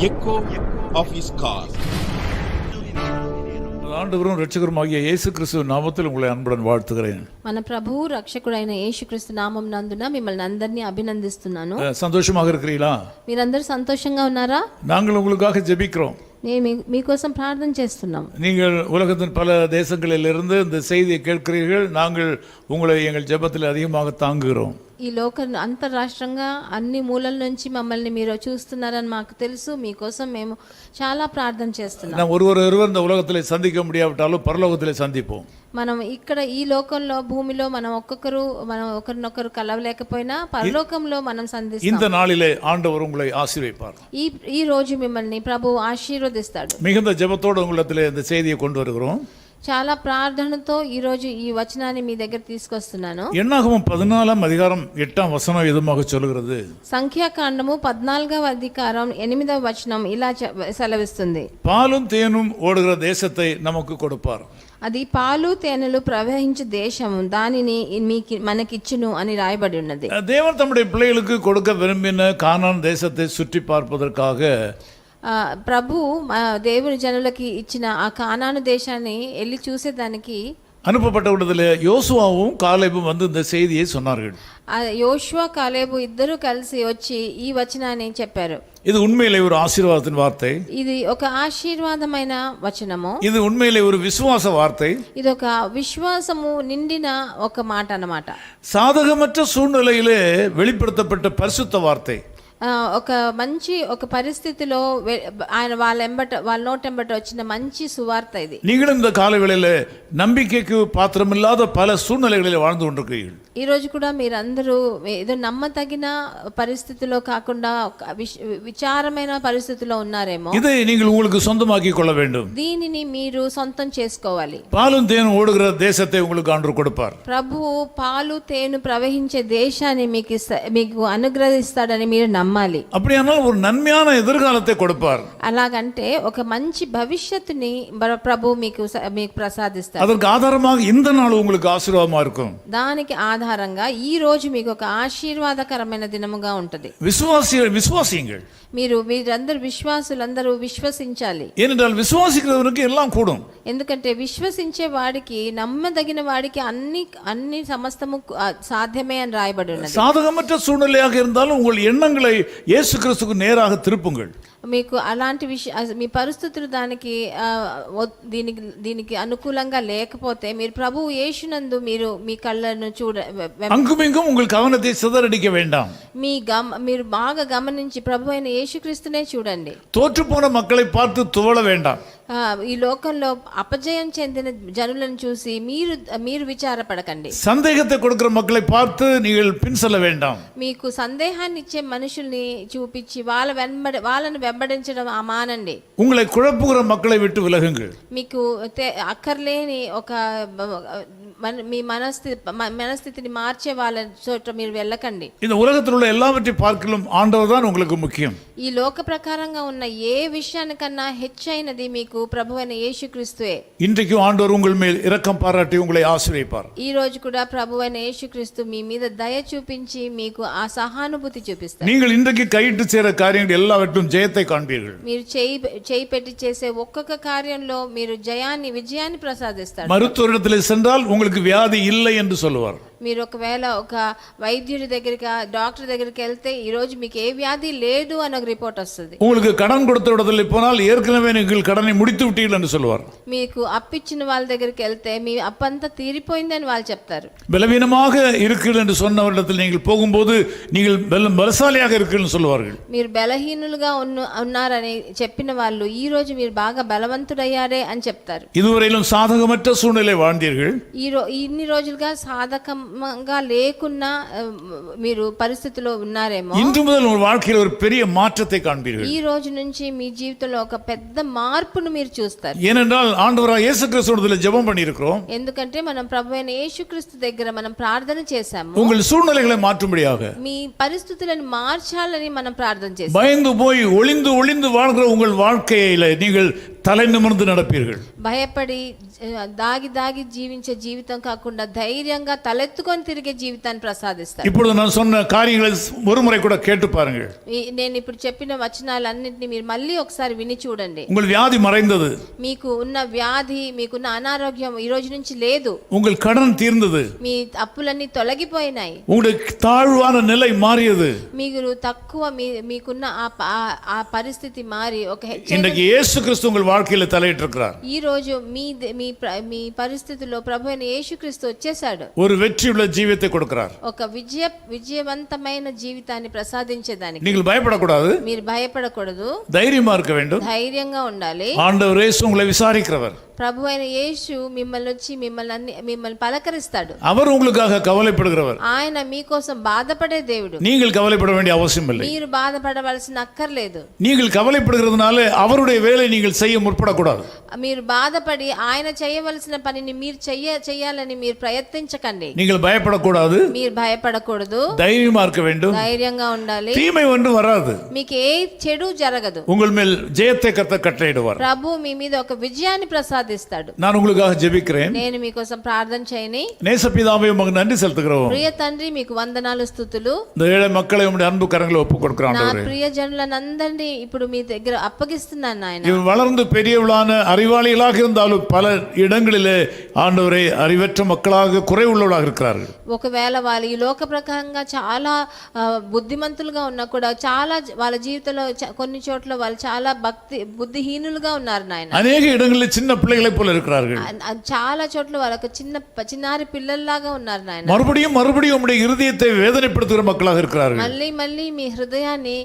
echo of his call. ஆண்டவரும் இரட்சகருமாகிய இயேசு கிறிஸ்து நாமத்தில் உங்களை அன்புடன் வாழ்த்துகிறேன். మన ప్రభువు రక్షకుడైన యేసుక్రీస్తు నామం నందున మిమ్మల్ని అందరినీ అభినందిస్తున్నాను. சந்தோஷமாக இருக்கிறீங்களா? మీరందరూ సంతోషంగా ఉన్నారా? நாங்கள் உங்களுக்காக ஜெபிக்கிறோம். నేను మీకోసం ప్రార్థన చేస్తున్నాం. நீங்கள் உலகத்தின் பல தேசங்களிலிருந்து இந்த செய்தியை கேட்கிறீர்கள். நாங்கள் உங்களை எங்கள் ஜெபத்தில் அதிகமாக தாங்குகிறோம். ఈ లోక అంతర్రాష్ట్రంగా అన్ని మూలల నుంచి మమ్మల్ని మీరు చూస్తున్నారని మాకు తెలుసు. మీకోసం మేము చాలా ప్రార్థన చేస్తున్నాం. நாம் ஒருவர் இந்த உலகத்திலே சந்திக்க முடியாவிட்டாலும் பரலோகத்திலே சந்திப்போம். మనం ఇక్కడ ఈ లోకంలో భూమిలో మనం ఒకరినొకరు కలవలేకపోయినా పరలోకంలో మనం సంధిస్తాం. இந்த நாளிலே ஆண்டவர் உங்களை ஆசீர்வதிப்பார். ఈ రోజు మిమ్మల్ని ప్రభువు ఆశీర్వదిస్తాడు. மிகுந்த ஜெபத்தோடு உங்களிடத்திலே இந்த செய்தியை கொண்டு வருகிறோம். చాలా ప్రార్థనతో ఈ రోజు ఈ వచనాన్ని మీ దగ్గర తీసుకొస్తున్నాను. என்னாகமம் 14 அதிகாரம் 8 வசனம் எதுமாக சொல்கிறது? సంఖ్యాకాండము 14వ అధికారం 8వ వచనం ఇలా సెలవిస్తుంది. பாலும் தேனும் ஓடுகிற தேசத்தை நமக்கு கொடுப்பார். అది పాలు తేనెలు ప్రవహించే దేశము, దానిని మనకిచ్చును అని రాయబడి ఉన్నది. தேவன் தம்முடைய பிள்ளைகளுக்கு கொடுக்க விரும்பின கானான் தேசத்தை சுற்றி பார்ப்பதற்காக ప్రభు దేవుని జనులకి ఇచ్చిన ఆ కానాను దేశాన్ని వెళ్ళి చూసేదానికి அனுப்பப்பட்ட விடத்திலே யோசுவாவும் காலேபும் வந்து இந்த செய்தியை சொன்னார்கள். యోషువ కాలేబు ఇద్దరు కలిసి వచ్చి ఈ వచనాన్ని చెప్పారు. இது உண்மையிலே ஒரு ஆசீர்வாதத்தின் வார்த்தை. ఇది ఒక ఆశీర్వాదమైన వచనము. இது உண்மையிலே ஒரு விசுவாச வார்த்தை. ఇది ఒక విశ్వాసము నిండిన ఒక మాట అన్నమాట. சாதகமற்ற சூழ்நிலையிலே வெளிப்படுத்தப்பட்ட பரிசுத்த வார்த்தை. ఒక మంచి ఒక పరిస్థితిలో ఆయన వాళ్ళ నోటెంబట వచ్చిన మంచి సువార్త ఇది. நீங்களும் இந்த காலவேளையில நம்பிக்கைக்கு பாத்திரமில்லாத பல சூழ்நிலைகளில் வாழ்ந்து கொண்டிருக்கிறீர்கள். ఈ రోజు కూడా మీరందరూ ఏదో నమ్మతగిన పరిస్థితిలో కాకుండా విచారమైన పరిస్థితిలో ఉన్నారేమో. இதை நீங்கள் உங்களுக்கு சொந்தமாக்கி கொள்ள வேண்டும். దీనిని మీరు సొంతం చేసుకోవాలి. பாலும் தேனும் ஓடுகிற தேசத்தை உங்களுக்கு ஆண்டவர் கொடுப்பார். ప్రభువు పాలు తేనె ప్రవహించే దేశాన్ని మీకు అనుగ్రహిస్తాడని మీరు నమ్మాలి. அப்படியானால் ஒரு நன்மையான எதிர்காலத்தை கொடுப்பார். అలాగంటే ఒక మంచి భవిష్యత్తుని ప్రభు మీకు ప్రసాదిస్తాడు. அதற்கு ஆதாரமாக இந்த நாள் உங்களுக்கு ஆசீர்வாதமா இருக்கும். దానికి ఆధారంగా ఈ రోజు మీకు ఒక ఆశీర్వాదకరమైన దినముగా ఉంటది. விசுவாசியுங்கள். మీరందరూ విశ్వాసులందరూ విశ్వసించాలి. ஏனென்றால் விசுவாசிக்கிறவனுக்கு எல்லாம் கூடும். ఎందుకంటే విశ్వసించే వాడికి నమ్మదగిన వాడికి అన్ని సమస్తము సాధ్యమే అని రాయబడి ఉన్నది. சாதகமற்ற சூழ்நிலையாக இருந்தாலும் உங்கள் எண்ணங்களை இயேசு கிறிஸ்துவுக்கு நேராக திருப்புங்கள். మీకు అలాంటి మీ పరిస్థితులు దీనికి అనుకూలంగా లేకపోతే మీరు ప్రభువు యేసునందు మీరు మీ కళ్ళను அங்குமிங்கும் உங்கள் கவனத்தை சிதறடிக்க வேண்டாம். మీరు బాగా గమనించి ప్రభు అయిన యేసుక్రీస్తునే చూడండి. தோற்றுப்போன மக்களை பார்த்து துவள வேண்டாம். ఈ లోకంలో అపజయం చెందిన జనులను చూసి మీరు విచారపడకండి. சந்தேகத்தை கொடுக்கிற மக்களை பார்த்து நீங்கள் பின் செல்ல வேண்டாம். మీకు సందేహాన్ని ఇచ్చే మనుషుల్ని చూపించి వాళ్ళను వెంబడించడం మానండి. உங்களை குழப்புகிற மக்களை விட்டு விலகுங்கள். మీకు అక్కర్లేని ఒక మీ మనస్థితిని మార్చే వాళ్ళ చోట మీరు వెళ్ళకండి. இந்த உலகத்தில் உள்ள எல்லாவற்றையும் பார்க்கலும் ஆண்டவர் தான் உங்களுக்கு முக்கியம். ఈ లోక ప్రకారంగా ఉన్న ఏ విషయానికన్నా హెచ్చైనది మీకు ప్రభువైన యేసుక్రీస్తువే. இன்றைக்கு ஆண்டவர் உங்கள் மேல் இரக்கம் பாராட்டி உங்களை ஆசீர்வதிப்பார். ఈ రోజు కూడా ప్రభువైన యేసుక్రీస్తు మీ మీద దయ చూపించి మీకు ఆ సహానుభూతి చూపిస్తారు. நீங்கள் இன்றைக்கு கையிட்டு செய்கிற காரியங்கள் எல்லாவற்றும் ஜெயத்தை காண்பீர்கள். మీరు చేయి పెట్టి చేసే ఒక్కొక్క కార్యంలో మీరు విజయాన్ని ప్రసాదిస్తారు. மருத்துவரிடத்தில் சென்றால் உங்களுக்கு வியாதி இல்லை என்று சொல்லுவார். మీరు ఒకవేళ ఒక వైద్యుడి దగ్గరికి డాక్టర్ దగ్గరికి వెళ్తే ఈ రోజు మీకు ఏ వ్యాధి లేదు అని ఒక రిపోర్ట్ వస్తుంది. உங்களுக்கு கடன் கொடுத்த இடத்துல போனால் ஏற்கனவே நீங்கள் கடனை முடித்து விட்டீர்கள் என்று சொல்லுவார். మీకు అప్పిచ్చిన వాళ్ళ దగ్గరికి వెళ్తే మీ అప్పంతా తీరిపోయిందని వాళ్ళు చెప్తారు. பலவீனமாக இருக்கிறீர்கள் என்று சொன்னவரிடத்தில் நீங்கள் போகும்போது நீங்கள் பலசாலியாக இருக்கிறீர்கள் சொல்லுவார்கள். మీరు బలహీనులుగా ఉన్నారని చెప్పిన వాళ్ళు ఈ రోజు మీరు బాగా బలవంతుడయ్యారే అని చెప్తారు. இதுவரையிலும் சாதகமற்ற சூழ்நிலை வாழ்ந்தீர்கள். ఇన్ని రోజులుగా సాధకంగా లేకున్నా మీరు పరిస్థితిలో ఉన్నారేమో. இன்று முதல் உங்கள் வாழ்க்கையில் ஒரு பெரிய மாற்றத்தை காண்பீர்கள். ఈ రోజు నుంచి మీ జీవితంలో ఒక పెద్ద మార్పును మీరు చూస్తారు. ஏனென்றால் ஆண்டவராகிய இயேசு கிறிஸ்துவிடத்தில் ஜெபம் பண்ணியிருக்கிறோம். ఎందుకంటే మనం ప్రభువైన యేసుక్రీస్తు దగ్గర మనం ప్రార్థన చేశాము. உங்கள் சூழ்நிலைகளை மாற்றும்படியாக, మీ పరిస్థితులను మార్చాలని మనం ప్రార్థన చేశాము. பயந்து போய் ஒளிந்து வாழ்கிற உங்கள் வாழ்க்கையில நீங்கள் தலை நிமிர்ந்து நடப்பீர்கள். భయపడి దాగి దాగి జీవించే జీవితం కాకుండా ధైర్యంగా తలెత్తుకొని తిరిగే జీవితాన్ని ప్రసాదిస్తాడు. இப்பொழுது நான் சொன்ன காரியங்களை ஒருமுறை கூட கேட்டு பாருங்கள். నేను ఇప్పుడు చెప్పిన వచనాలన్నింటినీ మీరు మళ్ళీ ఒకసారి విని చూడండి. உங்கள் வியாதி மறைந்தது. మీకు ఉన్న వ్యాధి, మీకున్న అనారోగ్యం ఈ రోజు నుంచి లేదు. உங்கள் கடன் தீர்ந்தது. మీ అప్పులన్నీ తొలగిపోయినాయి. உங்களுடைய தாழ்வான நிலை மாறியது. మీరు తక్కువ మీకున్న ఆ పరిస్థితి మారి ఒక இன்றைக்கு இயேசு கிறிஸ்து உங்கள் வாழ்க்கையில தலையிட்டிருக்கிறார். ఈ రోజు మీ పరిస్థితిలో ప్రభు అయిన యేసుక్రీస్తు వచ్చేసాడు. ஒரு வெற்றியுள்ள ஜீவியத்தை கொடுக்கிறார். ఒక విజయవంతమైన జీవితాన్ని ప్రసాదించేదానికి. நீங்கள் பயப்படக்கூடாது. మీరు భయపడకూడదు. தைரியமா இருக்க வேண்டும். ధైర్యంగా ఉండాలి. ஆண்டவர் இயேசு உங்களை விசாரிக்கிறவர். ప్రభు అయిన యేసు మిమ్మల్ని వచ్చి మిమ్మల్ని పలకరిస్తాడు. அவர் உங்களுக்காக கவலைப்படுகிறவர். ఆయన మీకోసం బాధపడే దేవుడు. நீங்கள் கவலைப்பட வேண்டிய அவசியம் இல்லை. మీరు బాధపడవలసిన అక్కర్లేదు. நீங்கள் கவலைப்படுகிறதுனால அவருடைய வேலை நீங்கள் செய்ய முற்படக்கூடாது. మీరు బాధపడి ఆయన చేయవలసిన పనిని మీరు చేయాలని మీరు ప్రయత్నించకండి. நீங்கள் பயப்படக்கூடாது. మీరు భయపడకూడదు. தைரியமா இருக்க வேண்டும். ధైర్యంగా ఉండాలి. தீமை ஒன்றும் வராது. మీకు ఏ చెడు జరగదు. உங்கள் மேல் ஜெயத்தை கர்த்தர் கட்டளையிடுவார். ప్రభు మీ మీద ఒక విజయాన్ని ప్రసాదిస్తాడు. நான் உங்களுக்காக ஜெபிக்கிறேன். నేను మీకోసం ప్రార్థన చేయని. நேசபிதாவே உமக்கு நன்றி செலுத்துகிறோம். ప్రియ తండ్రి మీకు వందనాలు స్తుతులు. இந்த ஏழை மக்களை உம்முடைய அன்பு கரங்களில் ஒப்புக் கொடுக்கிறோம் నా ஆண்டவரே. ప్రియ జనులనందరినీ ఇప్పుడు మీ దగ్గర అప్పగిస్తున్నాను నాయన. இவன் வளர்ந்து பெரியவளான அறிவாளிகளாக இருந்தாலும் பல இடங்களிலே ஆண்டவரே அறிவற்ற மக்களாக குறைவுள்ளவர்களாக இருக்கிறார்கள். ఒకవేళ వాళ్ళు ఈ లోక ప్రకారంగా చాలా బుద్ధిమంతులుగా ఉన్నా కూడా చాలా వాళ్ళ జీవితంలో కొన్ని చోట్ల వాళ్ళు చాలా బుద్ధిహీనులుగా ఉన్నారు నాయన. అనేక இடங்களில் சின்ன பிள்ளைகளை போல இருக்கிறார்கள். చాలా చోట్ల వాళ్ళకు చిన్నారి పిల్లల్లాగా ఉన్నారు నాయన. மறுபடியும் உம்முடைய இருதயத்தை வேதனைப்படுத்துகிற மக்களாக இருக்கிறார்கள். మళ్ళీ మీ హృదయాన్ని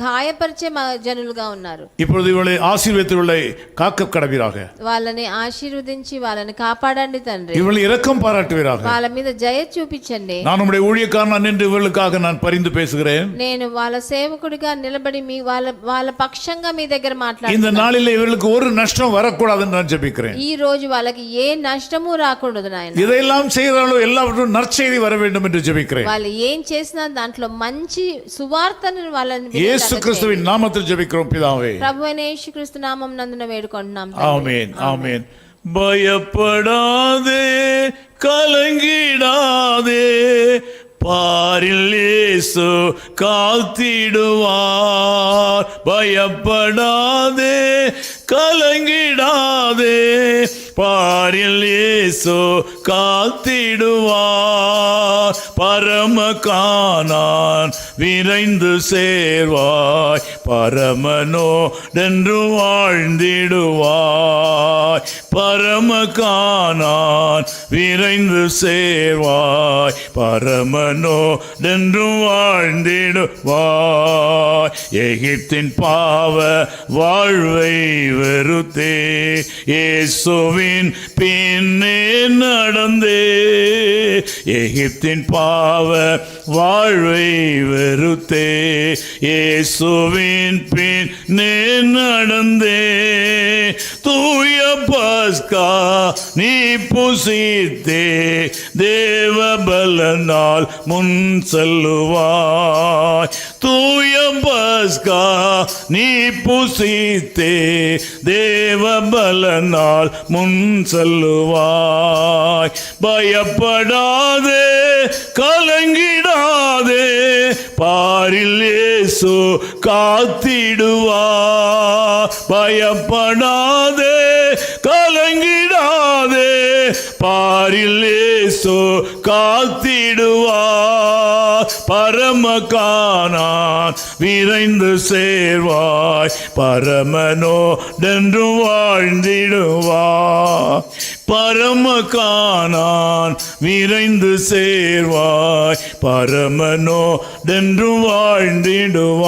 గాయపరిచే జనులుగా ఉన్నారు. இப்பொழுது இவளை ஆசீர்வதித்துள்ளை காக்க கடவீராக. వాళ్ళని ఆశీర్వదించి వాళ్ళని కాపాడండి తండ్రి. இவளை இரக்கம் பாராட்டுவீராக. వాళ్ళ మీద దయ చూపించండి. நான் உம்முடைய ஊழியக்காரன் நின்று இவளுக்காக நான் பரிந்து பேசுகிறேன். నేను వాళ్ళ సేవకుడిగా నిలబడి వాళ్ళ పక్షంగా మీ దగ్గర మాట్లాడుతున్నాను. இந்த நாளிலே இவளுக்கு ஒரு நஷ்டம் வரக்கூடாதுன்னு நான் ஜெபிக்கிறேன். ఈ రోజు వాళ్ళకి ఏ నష్టము రాకూడదు నాయన. இதையெல்லாம் செய்தாலும் எல்லாவற்றும் நற்செய்தி வர வேண்டும் என்று ஜெபிக்கிறேன். వాళ్ళు ఏం చేసినా దాంట్లో మంచి సువార్తను వాళ్ళని இயேசு கிறிஸ்துவின் நாமத்தில் ஜெபிக்கிறோம் பிதாவே. ప్రభువైన యేసుక్రీస్తు నామం నందున వేడుకుంటున్నాం. ஆமென் ஆமென். பயப்படாதே கலங்கிடாதே பாரில் இயேசு காத்திடுவார். பயப்படாதே கலங்கிடாதே பாரில் இயேசு காத்திடுவார். பரம கானான் விரைந்து சேர்வாய். பரமனோடென்று வாழ்ந்திடுவாய். பரம கானான் விரைந்து சேர்வாய். பரமனோடென்று வாழ்ந்திடுவாய். எகிப்தின் பாவ வாழ்வை வெறுத்தே இயேசுவின் பின்னே நடந்தே. எகிப்தின் பாவ வாழ்வை வெறுத்தே இயேசுவின் பின்னே நடந்தே. தூய பஸ்கா நீ புசித்தே தேவ பலனால் முன் செல்லுவாய். தூய பஸ்கா நீ புசித்தே தேவ பலனால் முன் செல்லுவாய். பயப்படாதே கலங்கிடாதே பாரில் இயேசு காத்திடுவார். பயப்படாதே கலங்கிடாதே பாரில் இயேசு காத்திடுவார். பரம கானான் விரைந்து சேர்வாய். பரமனோடென்று வாழ்ந்திடுவாய். பரம கானான் விரைந்து சேர்வாய். பரமனோடென்று வாழ்ந்திடுவாய்.